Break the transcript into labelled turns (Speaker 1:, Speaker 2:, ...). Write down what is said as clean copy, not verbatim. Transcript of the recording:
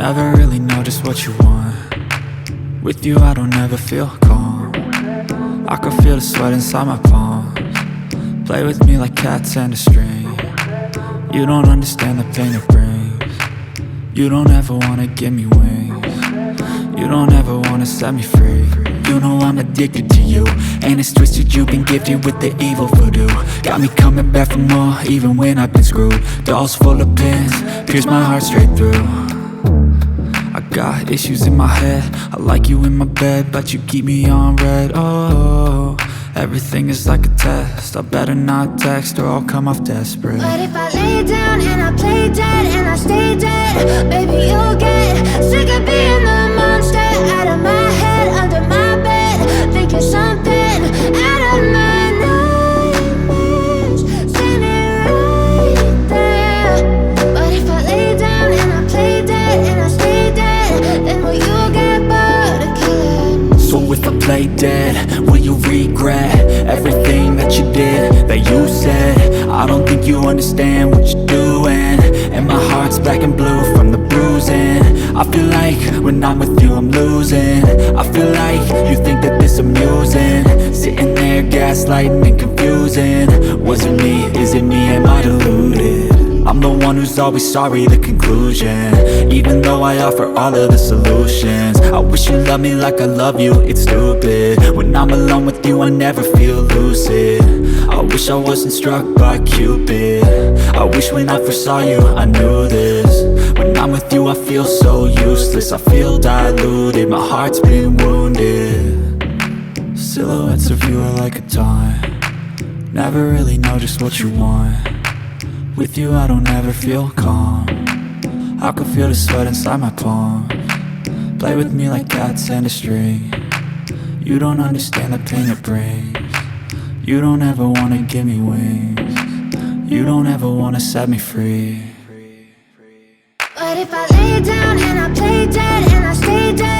Speaker 1: Never really know just what you want. With you I don't ever feel calm. I can feel the sweat inside my palms. Play with me like cats and a string. You don't understand the pain it brings. You don't ever wanna give me wings. You don't ever wanna set me free. You know I'm addicted to you, and it's twisted, you've been gifted with the evil voodoo. Got me coming back for more, even when I've been screwed. Dolls full of pins, pierce my heart straight through. I got issues in my head, I like you in my bed, but you keep me on red. Oh, everything is like a test, I better not text or I'll come off desperate.
Speaker 2: But if I lay down and I play dead and I stay dead, baby you'll get sick of being the monster out of my head, under my bed, thinking something out of my nightmares, standing right there. But if I lay down and I play dead and I stay dead, then will you get bored of killing?
Speaker 1: So if I play dead, will you regret everything that you did, that you said? I don't think you understand what you're doing, and my heart's black and blue from the bruising. I feel like when I'm with you I'm losing. I feel like you think that this amusing, sitting there gaslighting and confusing. Was it me? Is it me? Am I deluded? I'm the one who's always sorry, the conclusion, even though I offer all of the solutions. I wish you loved me like I love you, it's stupid. When I'm alone with you I never feel lucid. I wish I wasn't struck by Cupid. I wish when I first saw you I knew this. When I'm with you I feel so useless, I feel diluted, my heart's been wounded. Silhouettes of you are like a taunt. Never really know just what you want. With you I don't ever feel calm. I can feel the sweat inside my palms. Play with me like cats and a string. You don't understand the pain it brings. You don't ever wanna give me wings. You don't ever wanna set me free.
Speaker 2: But if I lay down and I play dead and I stay dead,